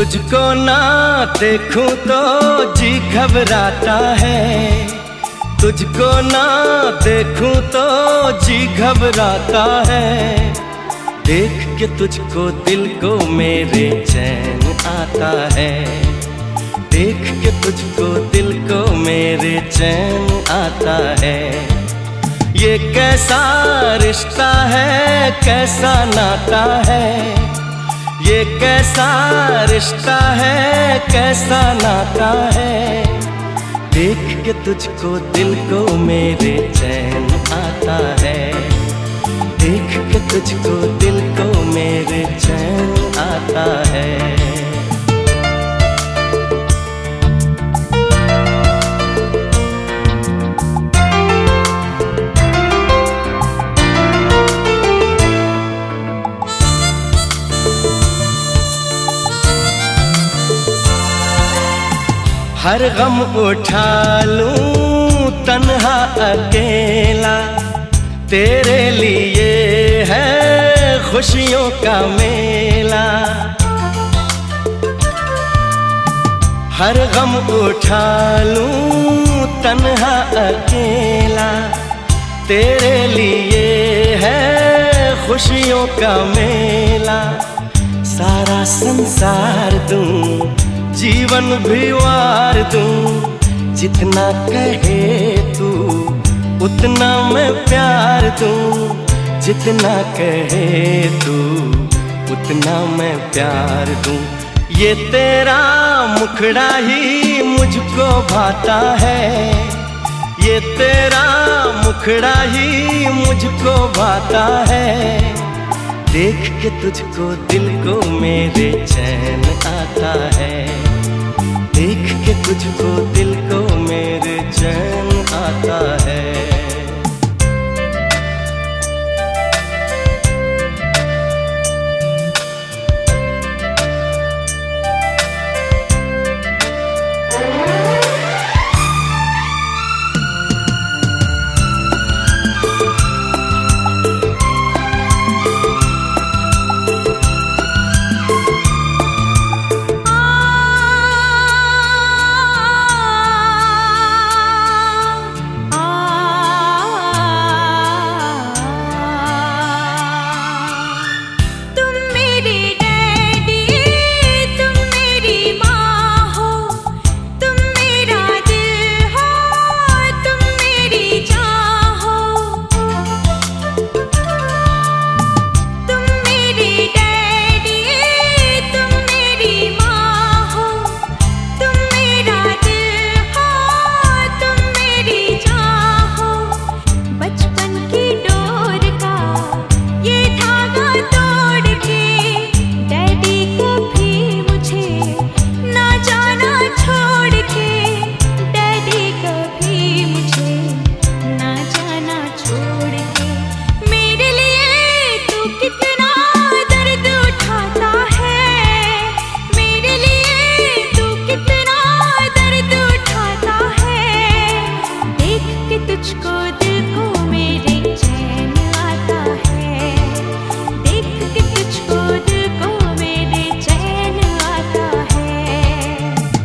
तुझको ना देखूं तो जी घबराता है, तुझको ना देखूं तो जी घबराता है। देख के तुझको दिल को मेरे चैन आता है, देख के तुझको दिल को मेरे चैन आता है। ये कैसा रिश्ता है, कैसा नाता है, ये कैसा रिश्ता है, कैसा नाता है। देख के तुझको दिल को मेरे चैन आता है, देख के तुझको दिल को मेरे चैन आता है। हर गम उठा लूं तन्हा अकेला, तेरे लिए है खुशियों का मेला। हर गम उठा लूं तन्हा अकेला, तेरे लिए है खुशियों का मेला। सारा संसार दूं, जीवन भी वार दूं, जितना कहे तू उतना मैं प्यार दूं, जितना कहे तू उतना मैं प्यार दूं। ये तेरा मुखड़ा ही मुझको भाता है, ये तेरा मुखड़ा ही मुझको भाता है। देख के तुझको दिल को मेरे चैन आता है, देख के तुझको दिल को मेरे चैन आता है।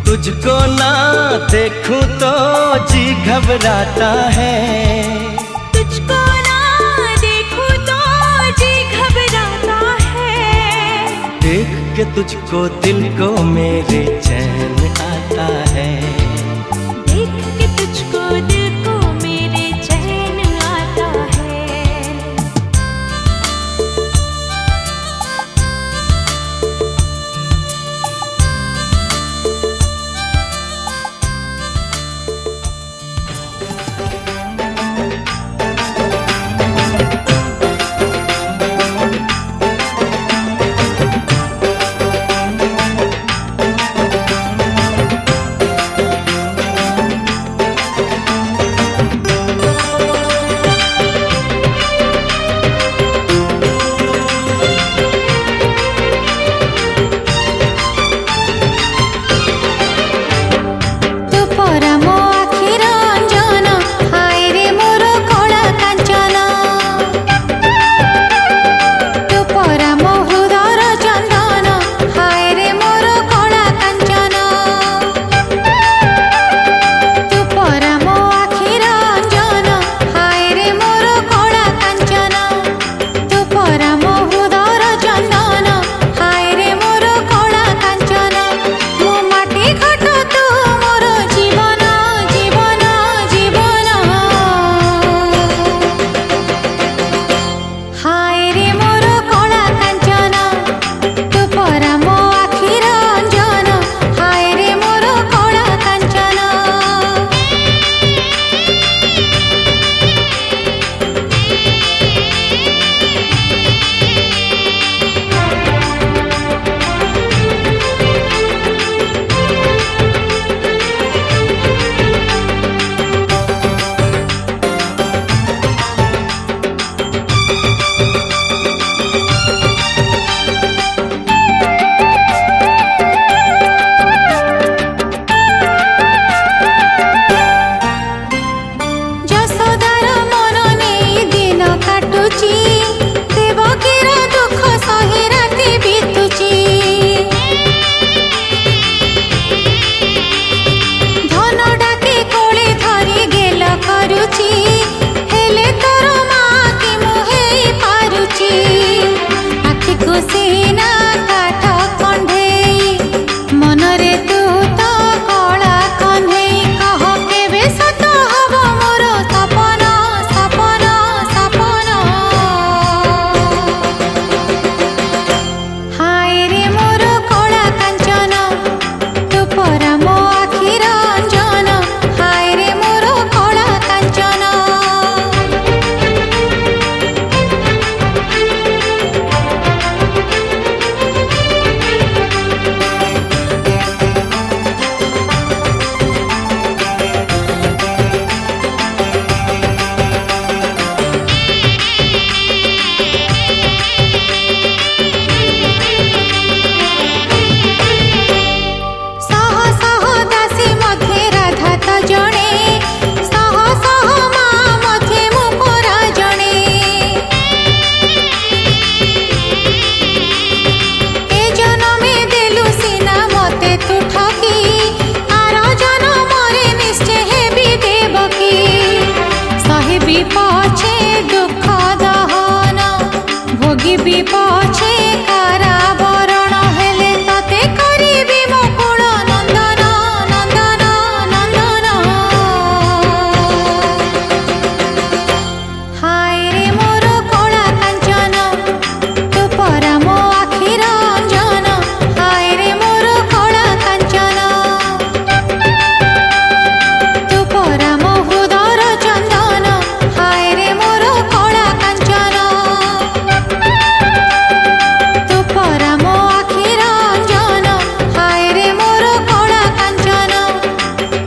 तुझको ना देखूं तो जी घबराता है, तुझको ना देखूं तो जी घबराता है। देख के तुझको दिल को मेरे चैन आता है, देख के तुझको दिल को मेरे चैन आता है। সহিবি পছে দুঃখ দহন ভোগিবি পছে কারাবরণ হেলে ততে করিবি মুকুল নন্দন নন্দন নন্দন হায় রে মোর কলা কাঞ্চন তু পরম আখি রঞ্জন হায় রে মোর কলা কাঞ্চন তু পরম হৃদর চন্দন হায় রে মোর কলা কাঞ্চন তু পরম আখি রঞ্জন হায় রে মোর কলা কাঞ্চন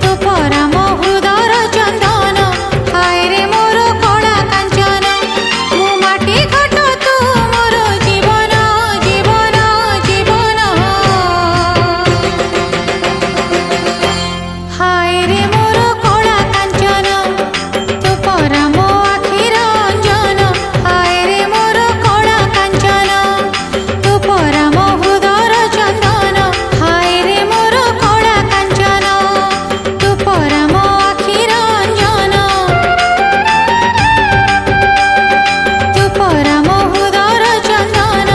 তু পরম হৃদর চন্দন হায় রে মোর কলা কাঞ্চন মু মাটি ঘট তু মোর জীবন জীবন জীবন হায় রে মোর কলা কাঞ্চন তু পরম আখি রঞ্জন হায় রে মোর কলা কাঞ্চন তু পরম হৃদর চন্দন হায় রে মোর কলা কাঞ্চন তু পরম আখি রঞ্জন তু পরম হৃদর চন্দন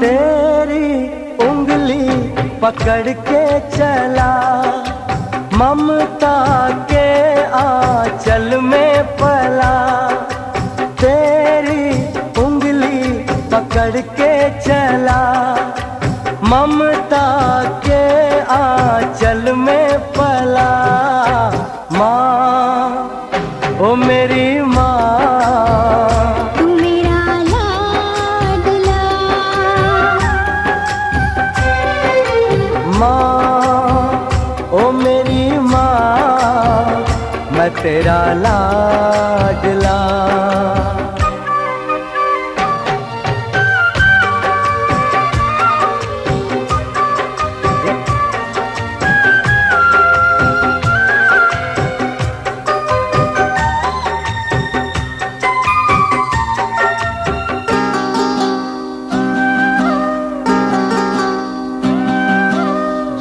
तेरी उंगली पकड़ के चला ममता के आंचल में पला तेरी उंगली पकड़ के चला ममता के आंचल में पला माँ ओ मेरी माँ तू मेरा लाडला माँ ओ मेरी माँ मैं तेरा लाडला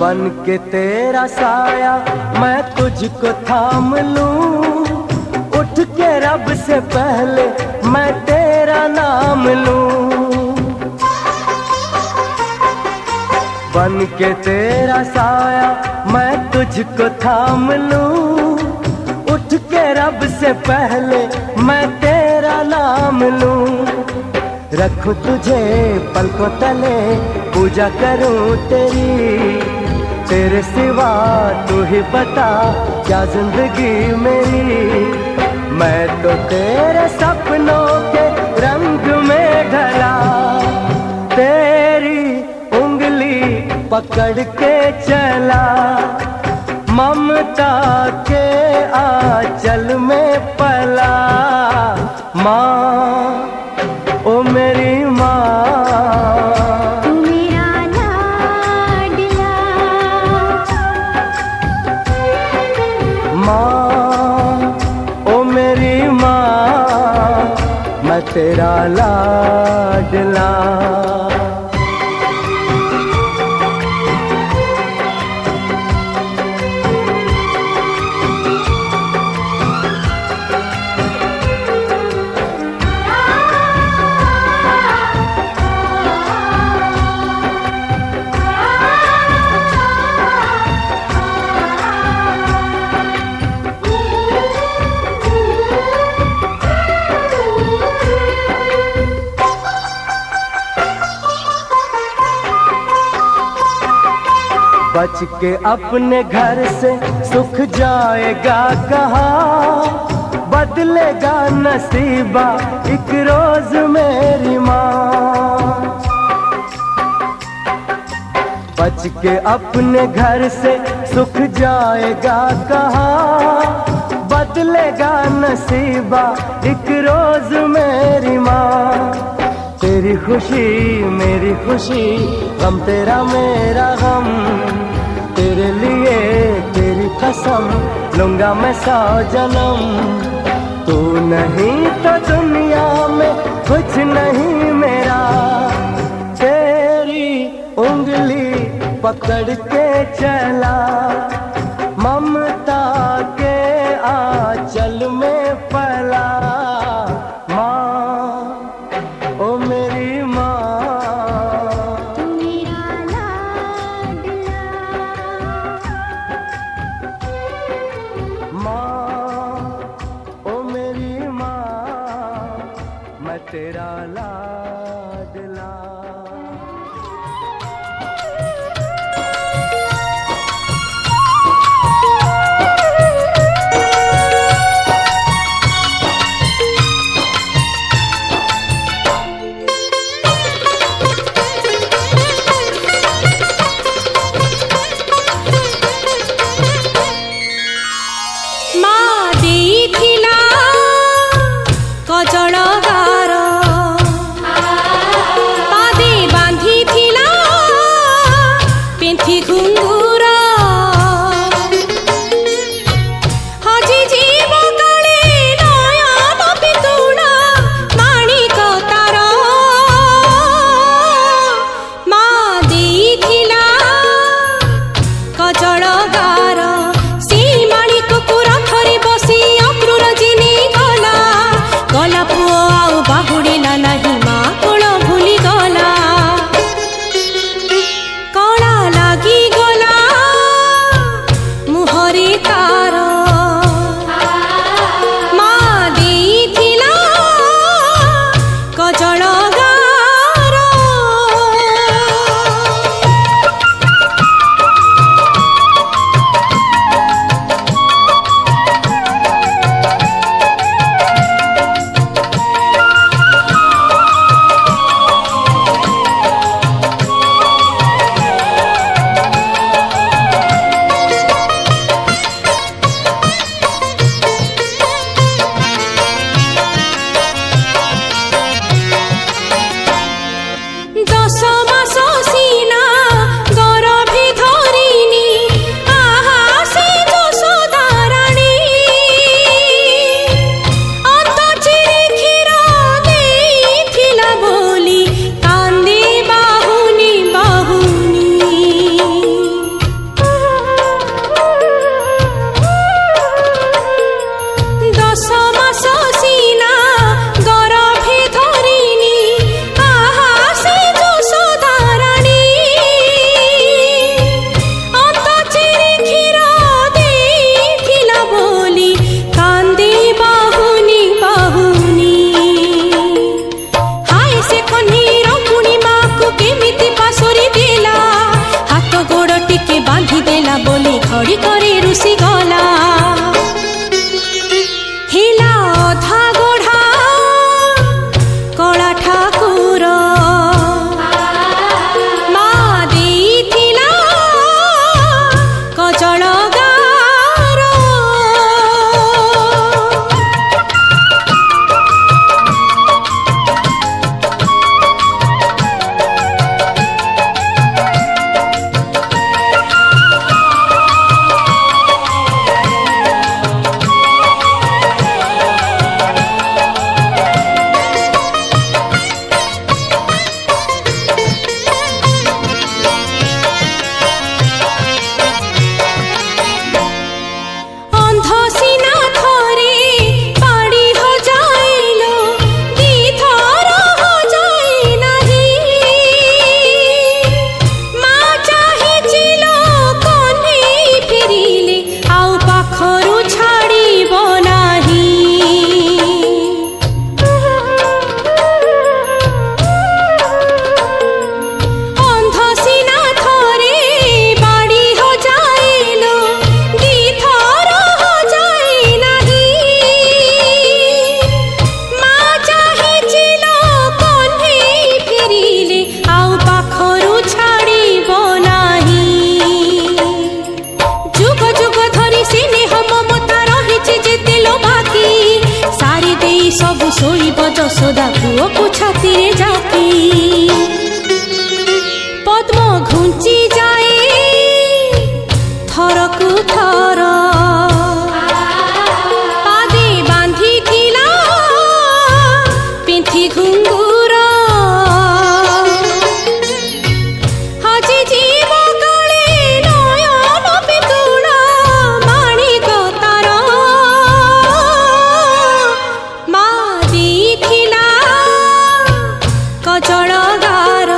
बन के तेरा साया मैं तुझको थाम लूं उठ के रब से पहले मैं तेरा नाम लूं बन के तेरा साया मैं तुझको थाम लूं उठ के रब से पहले मैं तेरा नाम लूं रखूं तुझे पलकों तले पूजा करूं तेरी तेरे सिवा तू ही बता क्या जिंदगी मेरी मैं तो तेरे सपनों के रंग में ढला तेरी उंगली पकड़ के चला ममता के आंचल में पला माँ ओ मेरी माँ तू मेरा लाडला माँ ओ मेरी माँ मैं तेरा लाडला बच के अपने घर से सुख जाएगा कहाँ बदलेगा नसीबा एक रोज मेरी माँ बच के अपने घर से सुख जाएगा कहाँ बदलेगा बदलेगा नसीबा एक रोज मेरी माँ। तेरी खुशी मेरी खुशी, गम तेरा मेरा गम, तेरे लिए तेरी कसम लूंगा मैं 100 जन्म। तू नहीं तो दुनिया में कुछ नहीं मेरा, तेरी उंगली पकड़ के चला, ममता के आंचल में पला। माँ ओ मेरी माँ, तू मेरा लाडला। माँ ओ मेरी माँ, मैं तेरा लाडला। ମା ଦେଇଥିଲା କଜଳ ଗାର, ଶୋଇବ ଯଶୋଦା ପୁଅକୁ ଛାତିରେ ଜାକି ପଦ୍ମ ଘୁଞ୍ଚି ଯାଏ ଥରକୁ ଥର ପାଦେ ବାନ୍ଧିଥିଲା ପିନ୍ଥି ଘୁଙ୍ଗୁର ଆଜି ଯିବ କାଳେ ନୟନ ପିତୁଳ ମାଣିକ ତାର ମା ଦେଇଥିଲା କଜଳ ଗାର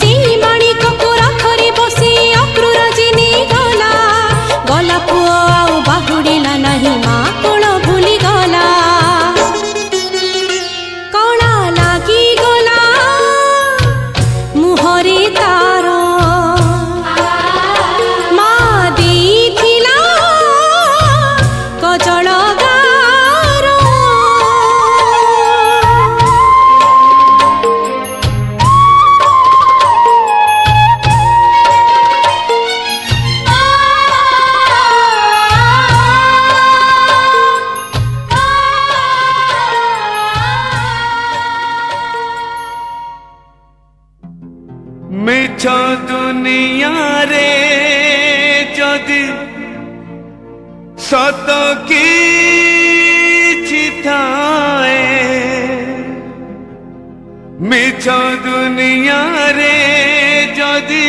ସେଇ ମାଣିକକୁ ରଥରେ ବସି ଅକ୍ରୁର ଜିନି ଗଲା ଗଲା ପୁଅ ଆଉ ବାହୁଡ଼ିଲା ନାହିଁ ମା କୋଳ ଭୁଲିଗଲା କଳା ଲାଗିଗଲା ମୁହଁରେ ତାର ମା ଦେଇଥିଲା କଜଳ ଗାର ମିଛ ଦୁନିଆରେ ଯଦି ସତ କିଛି ଥାଏ ମିଛ ଦୁନିଆରେ ଯଦି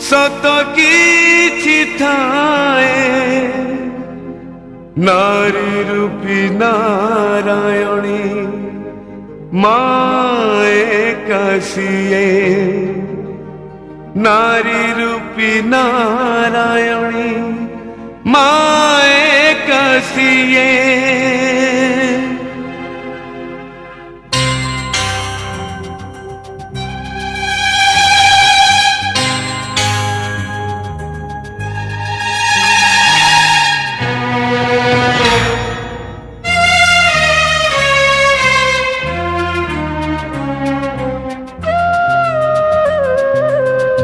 ସତ କିଛି ଥାଏ ନାରୀ ରୂପୀ ନାରାୟଣୀ माए कसिए नारी रूपी नारायणी माए कसिए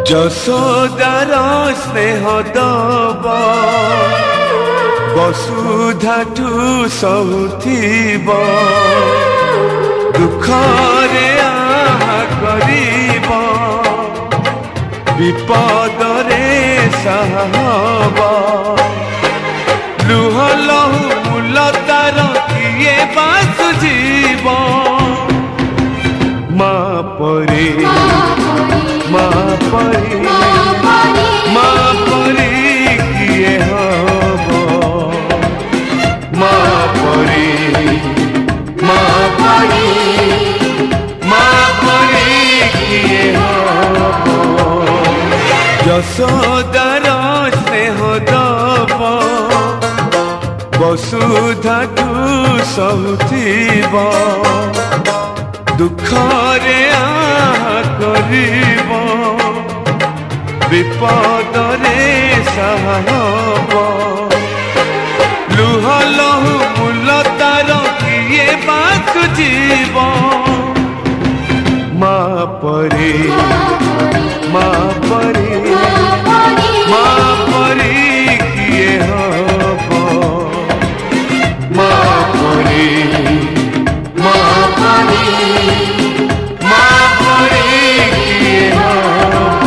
যশোদার স্নেহ দব বসুধাঠু সহুথিব দুঃখরে আহা করিব বিপদরে সাহা হব লুহ লহু মূল তার কিয়ে বাসুজিব মা পরে মা পরি মা পরি কিয়ে হব মা পরি মা পরি মা পরি কিয়ে হব যশোদার স্নেহ দব বসুধাঠু সহুথিব দুঃখরে আহা করিব বিপদরে সাহা হব লুহ লহু মূল তার কিয়ে বাসুজিব মা পরি মা পরি মা পরি কিয়ে হব মা পরি মা পরি মা পরি কিয়ে হব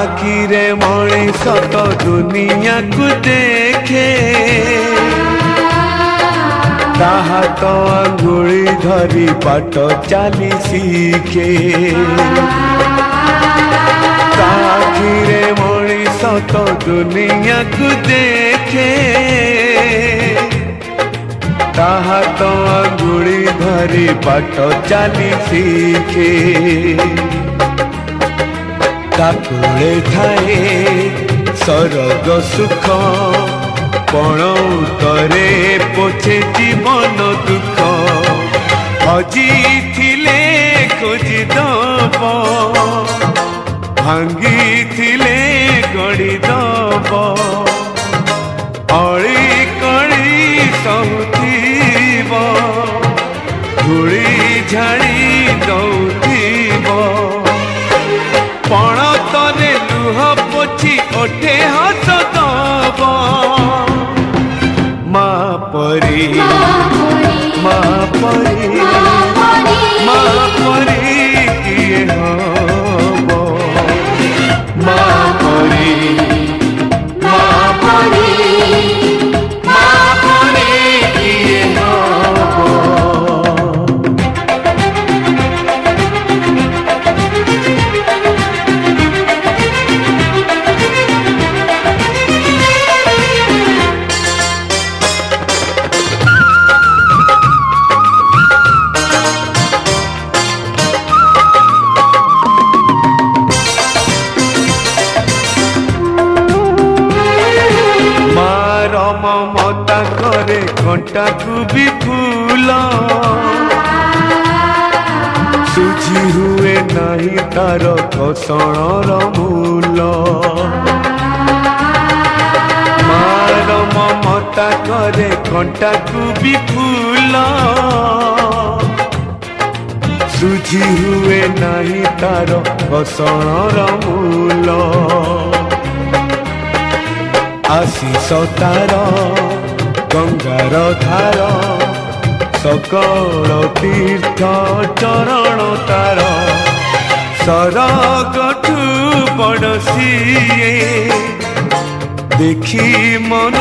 आखिरे मଣିଷ ତ ଦୁନିଆକୁ ଦେଖେ ତାହା ତ ଆଙ୍ଗୁଳି ଧରି ବାଟ ଚାଲି ଶିଖେ ଆଖିରେ ମଣିଷ ତ ଦୁନିଆକୁ ଦେଖେ ତାହା ତ ଆଙ୍ଗୁଳି ଧରି ବାଟ ଚାଲି ଶିଖେ ତାକୁଳେ ଥାଏ ସରଗ ସୁଖ ପଣଉତରେ ପୋଛେ ଜୀବନ ଦୁଃଖ ହଜିଥିଲେ ଖୋଜିଦବ ଭାଙ୍ଗିଥିଲେ ଗଢ଼ିଦବ ଅଳି କଳି ସହୁଥିବ ଧୂଳି ଝାଡ଼ି ଦଉଥିବ ପଣତରେ ଲୁହ ପୋଛି ଓଠେ ହସ ଦବ ମା ପରି ମା ପରି ମା ପରି କିଏ ହବ ମା ପରି ମା ପରି ମା ପରି କିଏ ହବ ମମତା କରେ ଘଣ୍ଟାକୁ ବି ଫୁଲ ସୁଝି ହୁଏ ନାହିଁ ତାର ଘଷଣର ମୂଲ ମାର ମମତା କରେ ଘଣ୍ଟାକୁ ବି ଫୁଲ ସୁଝି ହୁଏ ନାହିଁ ତାର ଘଷଣର ମୂଲ आशीष तार गंगार धार सकल तीर्थ चरण तार सरगठु बड़सिए देखी मन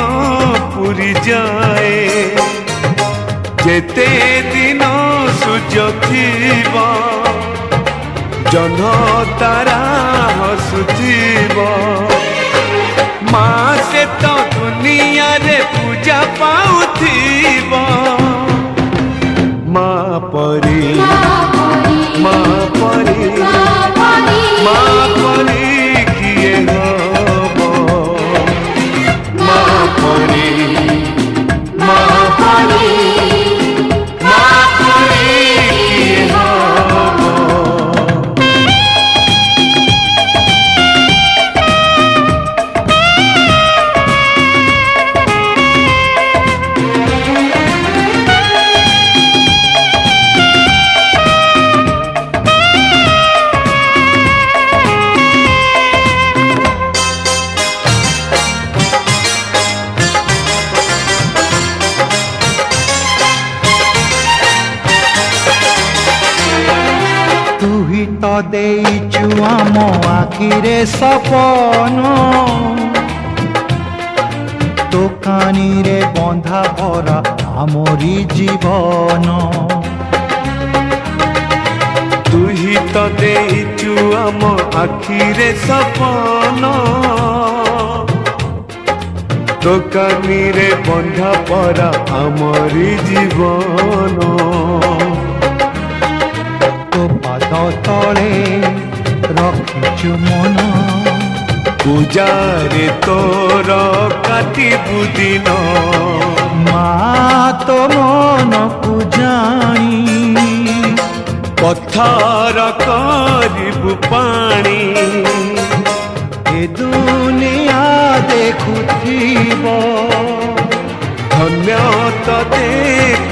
पुरी जाए जेते दिन सूर्य थिबा जह्न तारा हसुथिबा माँ से तो दुनिया रे पूजा पाउथिब माँ परी माँ परी माँ परी किए हब माँ परी माँ परी माँ परी किए हब ଦେଇଛୁ ଆମ ଆଖିରେ ସପନ ଦୋକାନୀରେ ବନ୍ଧା ଭରା ଆମରି ଜୀବନ ତୁହି ତ ଦେଇଛୁ ଆମ ଆଖିରେ ସପନ ଦୋକାନୀରେ ବନ୍ଧା ପରା ଆମରି ଜୀବନ ତଳେ ରଖିଛୁ ମନ ପୂଜାରେ ତୋର କାଟିବୁ ଦିନ ମା ତୋ ମନକୁ ଜାଣି ପଥର କରିବୁ ପାଣି ଏ ଦୁନିଆ ଦେଖୁଥିବ ଧନ୍ୟ ତତେ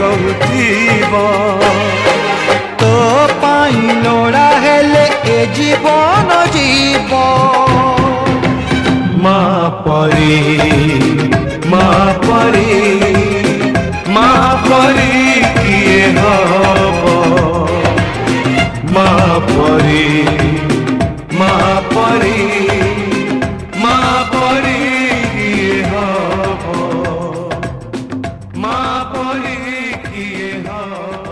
କହୁଥିବ ତୋ ପାଇଁ ଲୋଡ଼ା ହେଲେ ଏ ଜୀବନ ଯିବ ମା ପରି ମା ପରି ମା ପରି କିଏ ହବ ମା ପରି ମା ପରି ମା ପରି କିଏ ହବ ମା ପରି କିଏ ହବ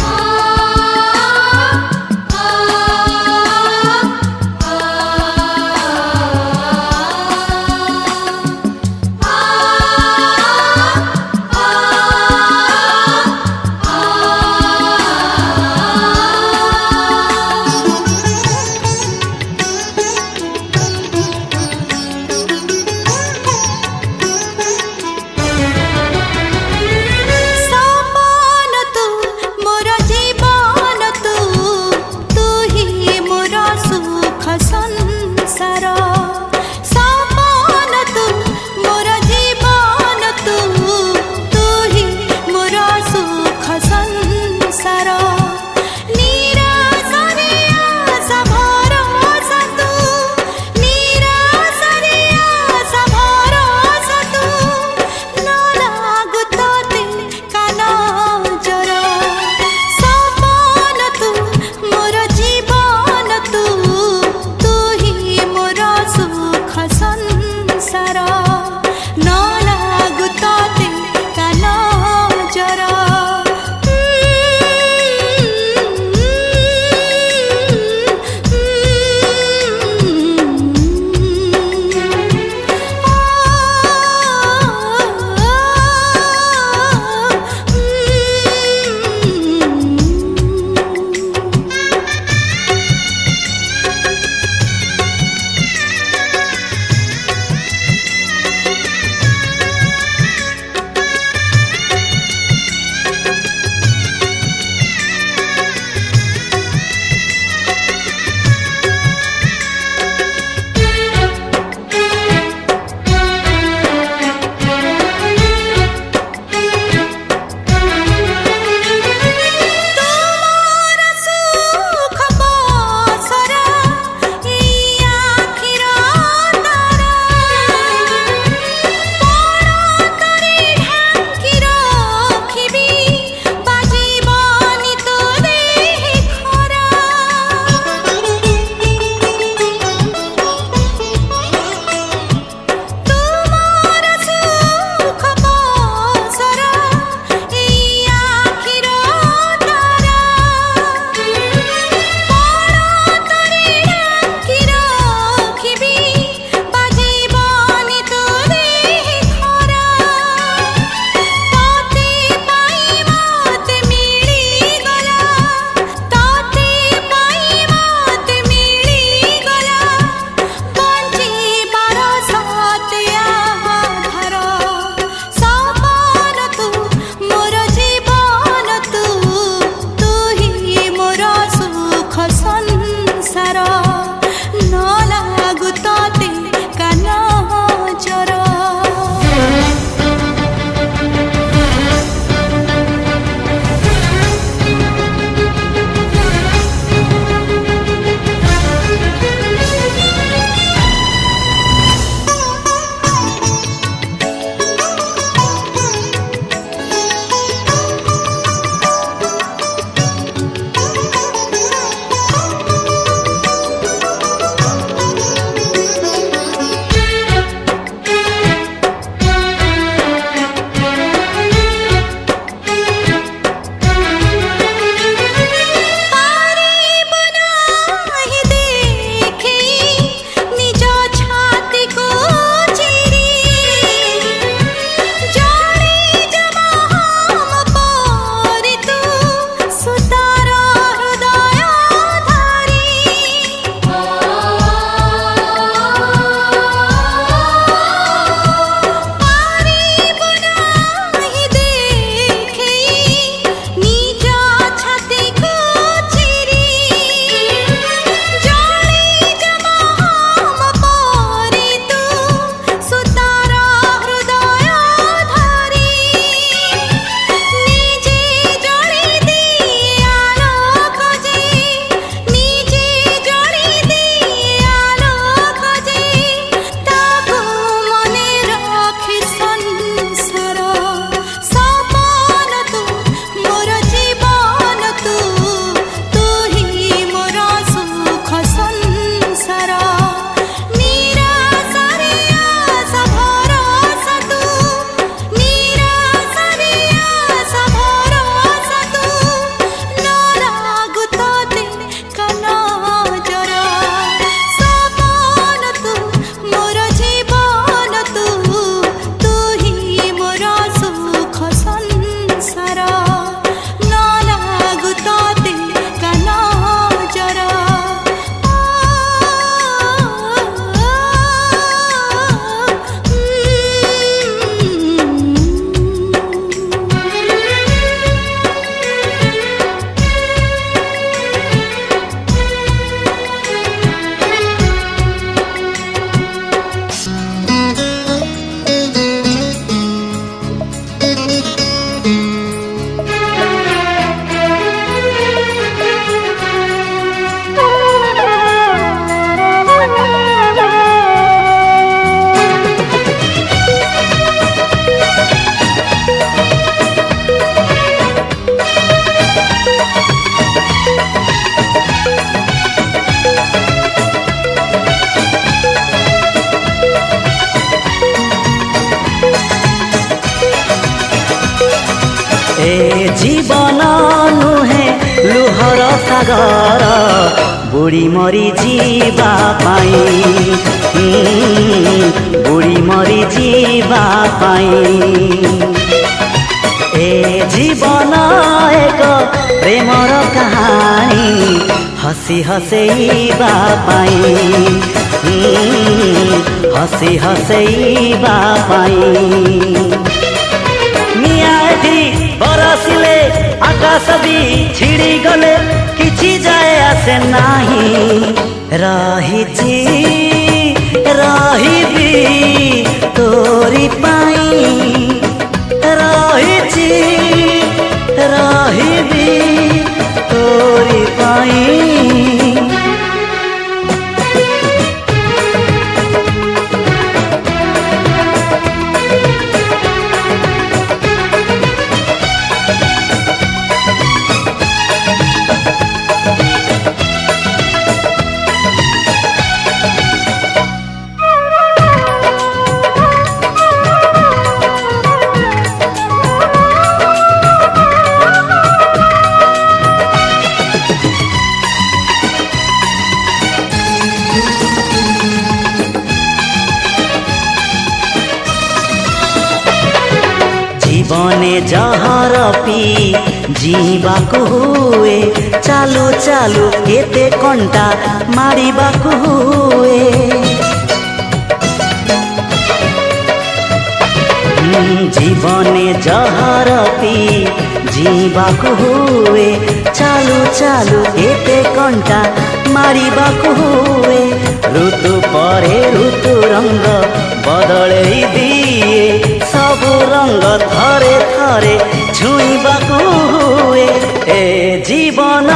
आ ସାଗର ବୁଡ଼ି ମରି ଯିବା ପାଇଁ ବୁଡ଼ି ମରି ଯିବା ପାଇଁ ଏ ଜୀବନ ଏକ ପ୍ରେମର କାହାଣୀ ହସି ହସେଇବା ପାଇଁ ହସି ହସେଇବା ପାଇଁ ନିଆଁ ଏଠି ବରସିଲେ ଆକାଶ ବି ଛିଡ଼ି ଗଲେ କିଛି ଯାଏ ଆସେ ନାହିଁ ରହିଛି ରହିବି ତୋରି ପାଇଁ ରହିଛି ରହିବି ତୋରି ପାଇଁ জীবনে জহর পি জীবাকু হুয়ে চালু চালু কেতে কণ্টা মারিবাকু হুয়ে জীবনে জহর পি জীবাকু হুয়ে চালু চালু কেতে কণ্টা মারিবাকু হুয়ে ঋতু পরে ঋতু রঙ্গ বদলেই দিয়ে ସବୁ ରଙ୍ଗ ଥରେ ଥରେ ଛୁଇଁବାକୁ ହୁଏ ଏ ଜୀବନ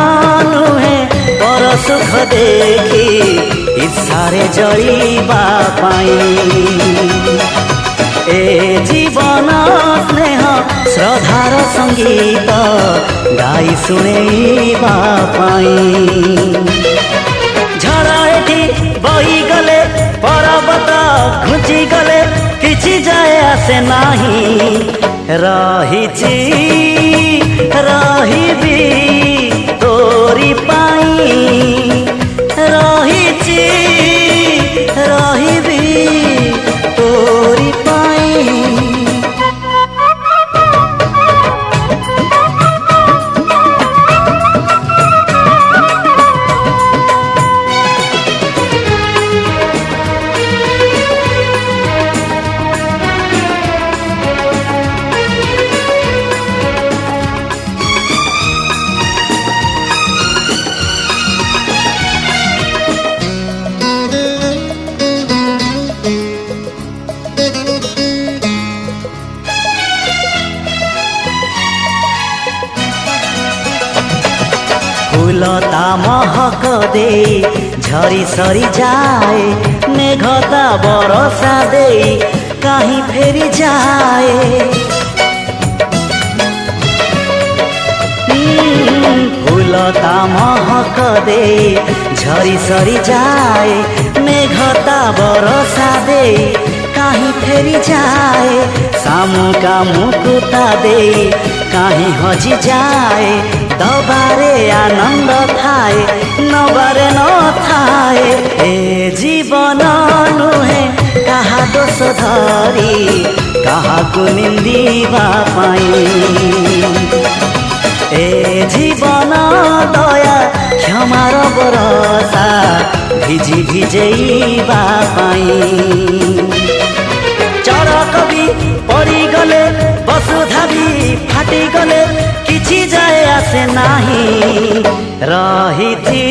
ନୁହେଁ ପର ସୁଖ ଦେଖି ଇର୍ଷାରେ ଜଳିବା ପାଇଁ ଏ ଜୀବନ ସ୍ନେହ ଶ୍ରଦ୍ଧାର ସଙ୍ଗୀତ ଗାଇ ଶୁଣେଇବା ପାଇଁ ଝଡ଼ ଏଠି ବହିଗଲେ ପର୍ବତ ଘୁଞ୍ଚିଗଲେ କିଛି ଯାଏ ଆସେ ନାହିଁ ରହିଛି ରହିବି ତୋରି ପାଇଁ ରହିଛି ରହିବି ତୋରି ପାଇଁ ফুলতা মহক দেই ঝরি সরি যায় মেঘতা বরষা দেই কাহি ফেরি যায় ফুলতা মহক দেই ঝরি সরি যায় মেঘতা বরষা দেই কাহি ফেরি যায় শামুকা মুকুতা দেই কাহি হজি যায় দবারে আনন্দ থায় নবারে নথায় এ জীবন নুহে কাহা দোষ ধরি কাহাকু নিন্দিবা পাই এ জীবন দয়া ক্ষমার বরষা ভিজি ভিজেইবা পাই চড়ক বি পড়িগলে বসুধা বি ফাটিগলে କିଛି ଯାଏ ଆସେ ନାହିଁ ରହିଛି